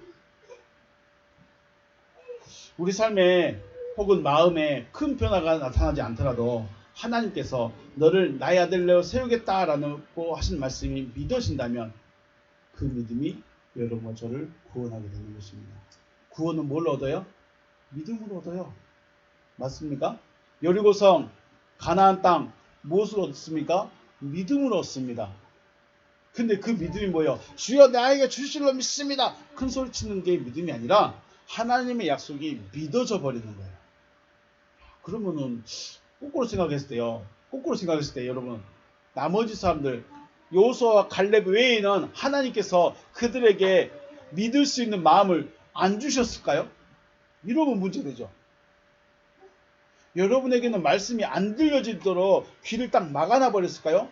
우리 삶에 혹은 마음에 큰 변화가 나타나지 않더라도 하나님께서 너를 나의 아들로 세우겠다라고 하신 말씀이 믿어진다면 그 믿음이 여러분과 저를 구원하게 되는 것입니다. 구원은 뭘 얻어요? 믿음으로 얻어요. 맞습니까? 여리고성, 가나안 땅 무엇으로 얻습니까? 믿음으로 얻습니다. 근데 그 믿음이 뭐예요? 주여 나에게 주실로 믿습니다. 큰 소리 치는 게 믿음이 아니라 하나님의 약속이 믿어져 버리는 거예요. 그러면은 거꾸로 생각했을 때 여러분 나머지 사람들 요수아와 갈렙 외에는 하나님께서 그들에게 믿을 수 있는 마음을 안 주셨을까요? 이러면 문제되죠. 여러분에게는 말씀이 안 들려지도록 귀를 딱 막아놔 버렸을까요?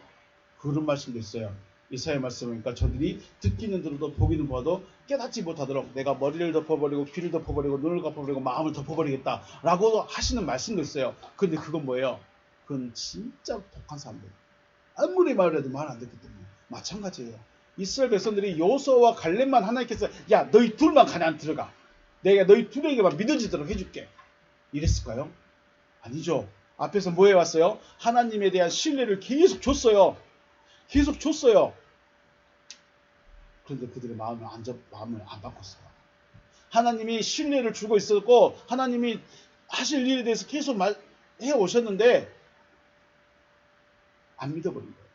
그런 말씀도 있어요. 이사야 말씀이니까 저들이 듣기는 들어도 보기는 봐도 깨닫지 못하도록 내가 머리를 덮어버리고 귀를 덮어버리고 눈을 덮어버리고 마음을 덮어버리겠다 라고 하시는 말씀도 있어요. 근데 그건 뭐예요? 그건 진짜 독한 사람들. 아무리 말해도 말 안 듣기 때문에. 마찬가지예요. 이스라엘 백성들이 여호수아와 갈렙만 하나님께서 야 너희 둘만 가나안 들어가. 내가 너희 둘에게만 믿어지도록 해줄게. 이랬을까요? 아니죠. 앞에서 뭐 해왔어요? 하나님에 대한 신뢰를 계속 줬어요. 계속 줬어요. 그런데 그들의 마음을 안 바꿨어요. 하나님이 신뢰를 주고 있었고 하나님이 하실 일에 대해서 계속 말해 오셨는데 안 믿어버린 거예요.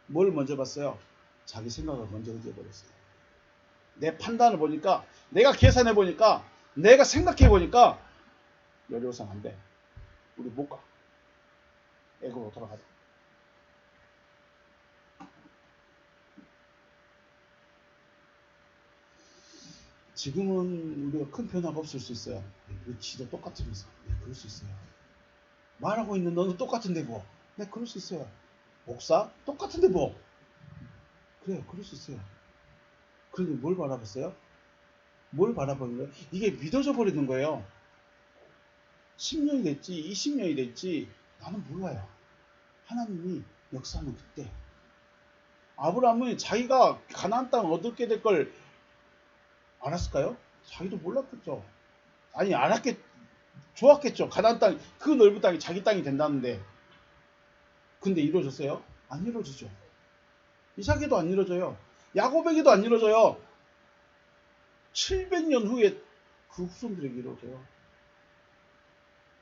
뭘 먼저 봤어요? 자기 생각을 먼저 의지해버렸어요. 내 판단을 보니까 내가 계산해 보니까 내가 생각해 보니까 여리고성 안 돼. 우리 못 가. 애굽으로 돌아가자. 지금은 우리가 큰 변화가 없을 수 있어요. 우리 지도 똑같으면서. 네, 그럴 수 있어요. 말하고 있는 너는 똑같은데 뭐. 네, 그럴 수 있어요. 목사? 똑같은데 뭐. 그래요. 그럴 수 있어요. 그런데 뭘 바라봤어요? 뭘 바라보는 거예요? 이게 믿어져 버리는 거예요. 10년이 됐지, 20년이 됐지, 나는 몰라요. 하나님이 역사하는 그때. 아브라함은 자기가 가나안 땅 얻게 될 걸 알았을까요? 자기도 몰랐겠죠. 아니, 좋았겠죠. 가나안 땅, 그 넓은 땅이 자기 땅이 된다는데. 근데 이루어졌어요? 안 이루어지죠. 이삭에도 안 이루어져요. 야곱에게도 안 이루어져요. 700년 후에 그 후손들에게 이루어져요.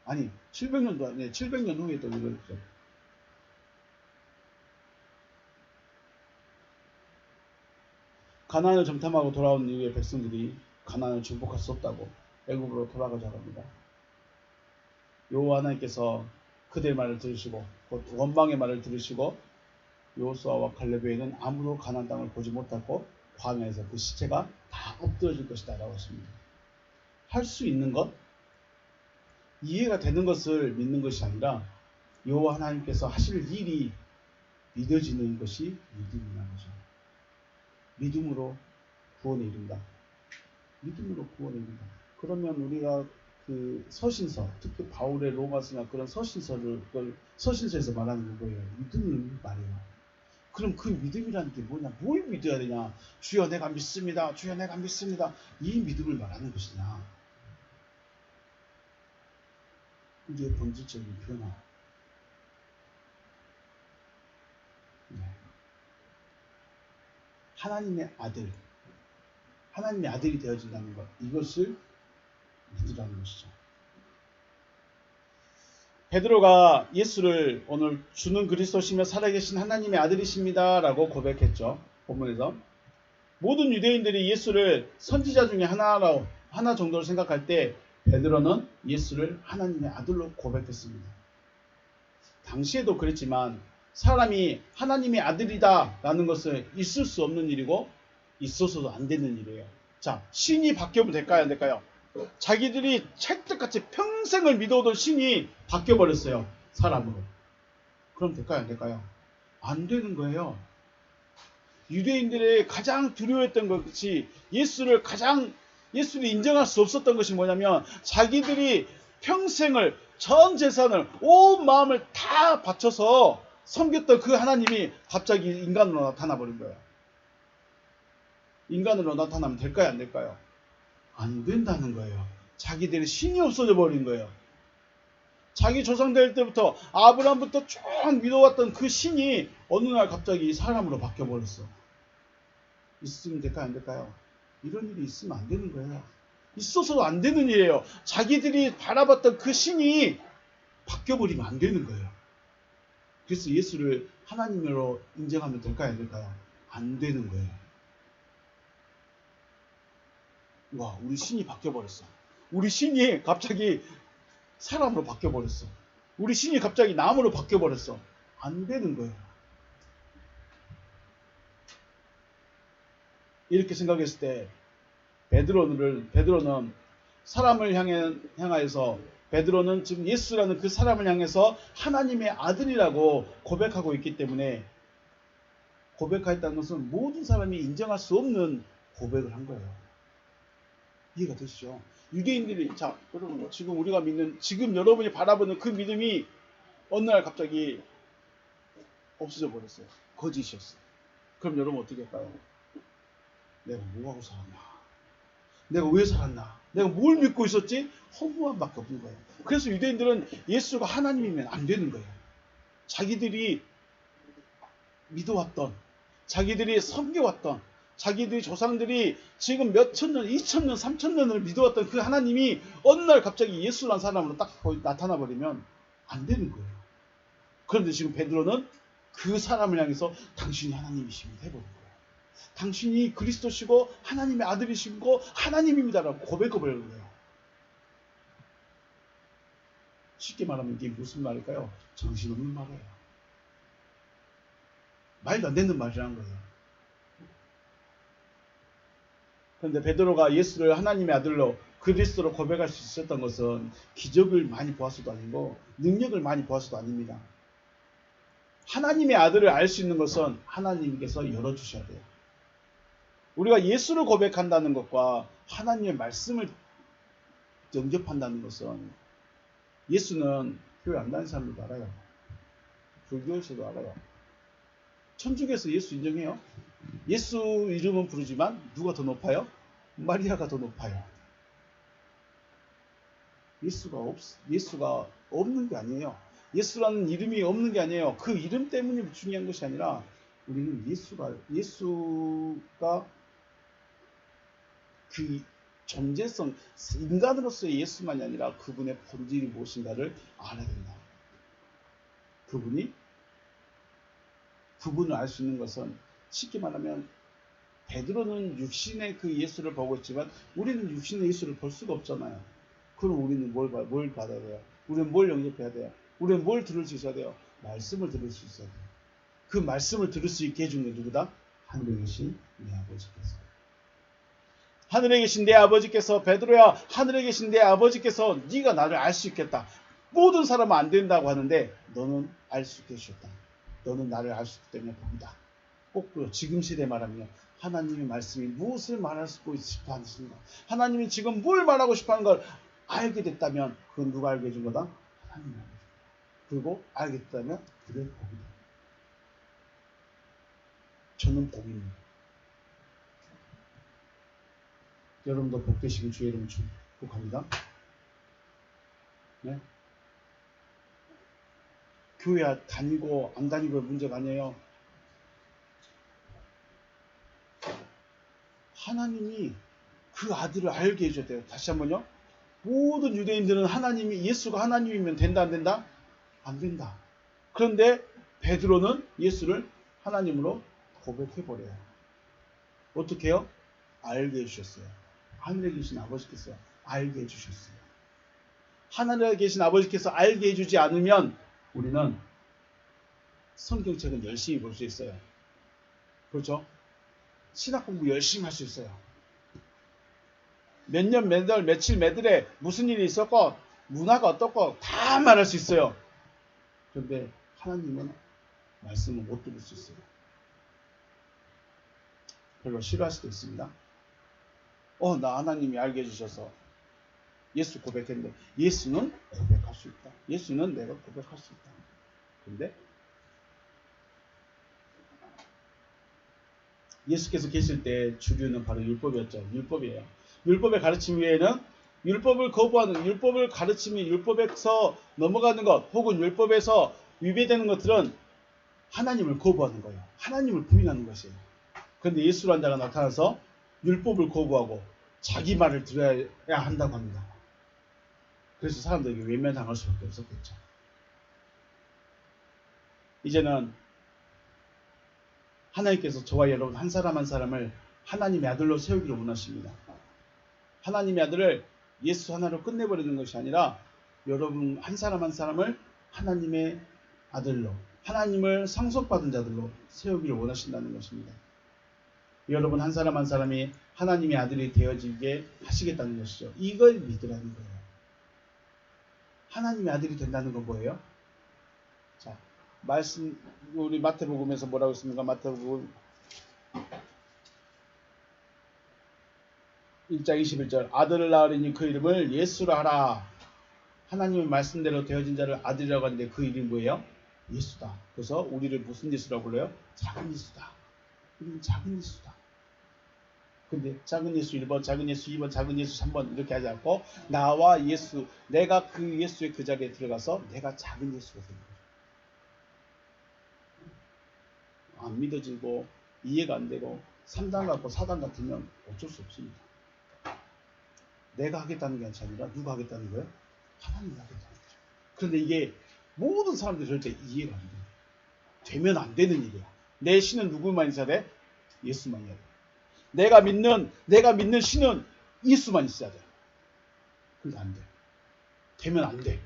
아니, 700년도 아니에요. 700년 후에 또 이루어지죠. 가나안을 정탐하고 돌아온 이후에 백성들이 가나안을 정복할 수 없다고 애굽으로 돌아가자고 합니다. 여호와 하나님께서 그들의 말을 들으시고 곧 원방의 말을 들으시고 여호수아와 갈렙에게는 아무도 가나안 땅을 보지 못하고 광야에서 그 시체가 다 엎드러질 것이다 라고 하십니다. 할 수 있는 것, 이해가 되는 것을 믿는 것이 아니라 여호와 하나님께서 하실 일이 믿어지는 것이 믿음이라는 거죠. 믿음으로 구원에 이른다. 믿음으로 구원에 이른다. 그러면 우리가 그 서신서, 특히 바울의 로마서나 그런 서신서에서 말하는 게 뭐예요? 믿음을 말해요. 그럼 그 믿음이라는 게 뭐냐? 뭘 믿어야 되냐? 주여 내가 믿습니다. 주여 내가 믿습니다. 이 믿음을 말하는 것이냐? 우리의 본질적인 변화. 네. 하나님의 아들이 되어진다는 것. 이것을 믿으라는 것이죠. 베드로가 예수를 오늘 주는 그리스도시며 살아계신 하나님의 아들이십니다 라고 고백했죠. 본문에서. 모든 유대인들이 예수를 선지자 중에 하나 정도로 생각할 때 베드로는 예수를 하나님의 아들로 고백했습니다. 당시에도 그랬지만 사람이 하나님의 아들이다 라는 것은 있을 수 없는 일이고 있어서도 안 되는 일이에요. 자, 신이 바뀌면 될까요? 안 될까요? 자기들이 찰떡같이 평생을 믿어오던 신이 바뀌어버렸어요. 사람으로. 그럼 될까요? 안 될까요? 안 되는 거예요. 유대인들의 가장 두려워했던 것이 예수를 인정할 수 없었던 것이 뭐냐면 자기들이 평생을 전 재산을 온 마음을 다 바쳐서 섬겼던 그 하나님이 갑자기 인간으로 나타나 버린 거예요. 인간으로 나타나면 될까요? 안 될까요? 안 된다는 거예요. 자기들의 신이 없어져 버린 거예요. 자기 조상될 때부터 아브라함부터 쭉 믿어왔던 그 신이 어느 날 갑자기 사람으로 바뀌어 버렸어. 있으면 될까요? 안 될까요? 이런 일이 있으면 안 되는 거예요. 있어서도 안 되는 일이에요. 자기들이 바라봤던 그 신이 바뀌어버리면 안 되는 거예요. 그래서 예수를 하나님으로 인정하면 될까요? 안 될까요? 안 되는 거예요. 와, 우리 신이 바뀌어버렸어. 우리 신이 갑자기 사람으로 바뀌어버렸어. 우리 신이 갑자기 나무로 바뀌어버렸어. 안 되는 거예요. 이렇게 생각했을 때 베드로는 사람을 향하여서 베드로는 지금 예수라는 그 사람을 향해서 하나님의 아들이라고 고백하고 있기 때문에 고백하였다는 것은 모든 사람이 인정할 수 없는 고백을 한 거예요. 이해가 되시죠? 유대인들이 자 여러분 지금 우리가 믿는 지금 여러분이 바라보는 그 믿음이 어느 날 갑자기 없어져 버렸어요. 거짓이었어요. 그럼 여러분 어떻게 할까요? 내가 뭐하고 살았나? 내가 왜 살았나? 내가 뭘 믿고 있었지? 허무함밖에 없는 거예요. 그래서 유대인들은 예수가 하나님이면 안 되는 거예요. 자기들이 믿어왔던, 자기들이 섬겨왔던, 자기들이 조상들이 지금 몇천 년, 2,000년, 3,000년을 믿어왔던 그 하나님이 어느 날 갑자기 예수라는 사람으로 딱 나타나 버리면 안 되는 거예요. 그런데 지금 베드로는 그 사람을 향해서 당신이 하나님이십니다 해버린 거예요. 당신이 그리스도시고 하나님의 아들이시고 하나님입니다라고 고백해버리는 거예요. 쉽게 말하면 이게 무슨 말일까요? 정신없는 말이에요. 말도 안 되는 말이라는 거예요. 그런데 베드로가 예수를 하나님의 아들로 그리스도로 고백할 수 있었던 것은 기적을 많이 보아서도 아니고 능력을 많이 보아서도 아닙니다. 하나님의 아들을 알 수 있는 것은 하나님께서 열어주셔야 돼요. 우리가 예수를 고백한다는 것과 하나님의 말씀을 영접한다는 것은 예수는 교회 안 다니는 사람들도 알아요. 불교에서도 알아요. 천주교에서 예수 인정해요. 예수 이름은 부르지만 누가 더 높아요? 마리아가 더 높아요. 예수가 없는 게 아니에요. 예수라는 이름이 없는 게 아니에요. 그 이름 때문이 중요한 것이 아니라 우리는 예수가 그 존재성, 인간으로서의 예수만이 아니라 그분의 본질이 무엇인가를 알아야 된다. 그분을 알 수 있는 것은 쉽게 말하면 베드로는 육신의 그 예수를 보고 있지만 우리는 육신의 예수를 볼 수가 없잖아요. 그럼 우리는 뭘 받아야 돼요? 우리는 뭘 영접해야 돼요? 우리는 뭘 들을 수 있어야 돼요? 말씀을 들을 수 있어야 돼요. 그 말씀을 들을 수 있게 해준 게 누구다? 하늘에 계신 내 아버지께서. 하늘에 계신 내 아버지께서 베드로야 하늘에 계신 내 아버지께서 네가 나를 알 수 있겠다. 모든 사람은 안 된다고 하는데 너는 알 수 있게 해주셨다. 너는 나를 알 수 있기 때문에 복이다. 꼭 지금 시대 말하면 하나님의 말씀이 무엇을 말하고 싶어 하십니까? 하나님이 지금 뭘 말하고 싶어 하는 걸 알게 됐다면 그건 누가 알게 해준 거다? 하나님이 알게 해준 거다. 그리고 알게 됐다면 그게 복이다. 저는 복입니다. 여러분도 복되시길 주의 이름으로 축복합니다. 네? 교회 다니고 안 다니고의 문제가 아니에요. 하나님이 그 아들을 알게 해줘야 돼요. 다시 한번요. 모든 유대인들은 예수가 하나님이면 된다 안 된다? 안 된다. 그런데 베드로는 예수를 하나님으로 고백해버려요. 어떻게 해요? 알게 해주셨어요. 하늘에 계신 아버지께서 알게 해주셨어요. 하늘에 계신 아버지께서 알게 해주지 않으면 우리는 성경책은 열심히 볼 수 있어요. 그렇죠? 신학 공부 열심히 할 수 있어요. 몇 년, 몇 달, 며칠, 몇일에 무슨 일이 있었고 문화가 어떻고 다 말할 수 있어요. 그런데 하나님은 말씀을 못 들을 수 있어요. 별로 싫어할 수도 있습니다. 나 하나님이 알게 해주셔서 예수 고백했는데 예수는 고백할 수 있다. 예수는 내가 고백할 수 있다. 그런데 예수께서 계실 때 주류는 바로 율법이었죠. 율법이에요. 율법의 가르침 외에는 율법을 거부하는, 율법을 가르침이 율법에서 넘어가는 것 혹은 율법에서 위배되는 것들은 하나님을 거부하는 거예요. 하나님을 부인하는 것이에요. 그런데 예수라는 자가 나타나서 율법을 거부하고 자기 말을 들어야 한다고 합니다. 그래서 사람들에게 외면당할 수밖에 없었겠죠. 이제는 하나님께서 저와 여러분 한 사람 한 사람을 하나님의 아들로 세우기를 원하십니다. 하나님의 아들을 예수 하나로 끝내버리는 것이 아니라 여러분 한 사람 한 사람을 하나님의 아들로, 하나님을 상속받은 자들로 세우기를 원하신다는 것입니다. 여러분 한 사람 한 사람이 하나님의 아들이 되어지게 하시겠다는 것이죠. 이걸 믿으라는 거예요. 하나님의 아들이 된다는 건 뭐예요? 자, 말씀 우리 마태복음에서 뭐라고 했습니까? 마태복음 1장 21절 아들을 낳으리니 그 이름을 예수라 하라. 하나님의 말씀대로 되어진 자를 아들이라고 하는데 그 이름이 뭐예요? 예수다. 그래서 우리를 무슨 예수라고 불러요? 작은 예수다. 우리는 작은 예수다. 근데 작은 예수 1번, 작은 예수 2번, 작은 예수 3번 이렇게 하지 않고 나와 예수, 내가 그 예수의 그 자리에 들어가서 내가 작은 예수가 되는 거죠. 안 믿어지고 이해가 안 되고 3단 같고 4단 같으면 어쩔 수 없습니다. 내가 하겠다는 게 아니라 누가 하겠다는 거예요? 하나님이 하겠다는 거죠. 그런데 이게 모든 사람들이 절대 이해가 안 돼요. 되면 안 되는 일이야. 내 신은 누구만 있어야 돼? 예수만 있어야 돼. 내가 믿는 신은 예수만 있어야 돼. 근데 안 돼. 되면 안 돼.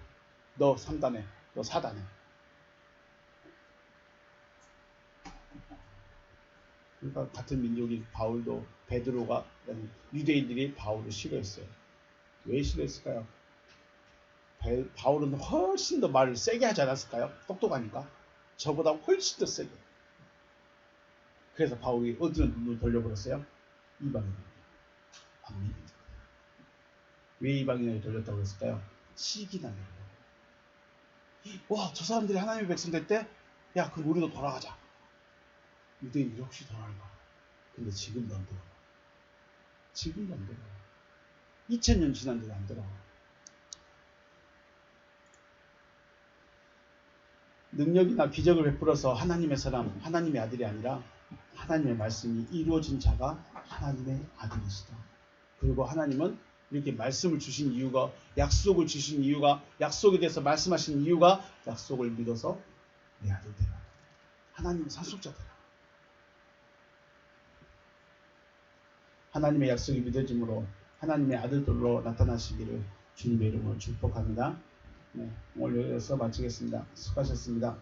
너 3단에, 너 4단에. 그러니까 같은 민족인 바울도 베드로가 유대인들이 바울을 싫어했어요. 왜 싫어했을까요? 바울은 훨씬 더 말을 세게 하지 않았을까요? 똑똑하니까. 저보다 훨씬 더 세게. 그래서 바울이 어디로 눈을 돌려버렸어요? 이방인. 안 믿는다. 왜 이방인에게 돌렸다고 했을까요? 시기나 내려고. 와, 저 사람들이 하나님의 백성 될 때, 야, 그럼 우리도 돌아가자. 유대인들이 혹시 돌아갈까? 근데 지금도 안 돌아가. 지금도 안 돌아가. 2000년 지났는데도 안 돌아가. 능력이나 기적을 베풀어서 하나님의 사람, 하나님의 아들이 아니라 하나님의 말씀이 이루어진 자가 하나님의 아들이시다. 그리고 하나님은 이렇게 말씀을 주신 이유가, 약속을 주신 이유가, 약속에 대해서 말씀하신 이유가 약속을 믿어서 내 아들 되라. 하나님의 상속자 되라. 하나님의 약속이 믿어짐으로 하나님의 아들들로 나타나시기를 주님의 이름으로 축복합니다. 네, 오늘 여기서 마치겠습니다. 수고하셨습니다.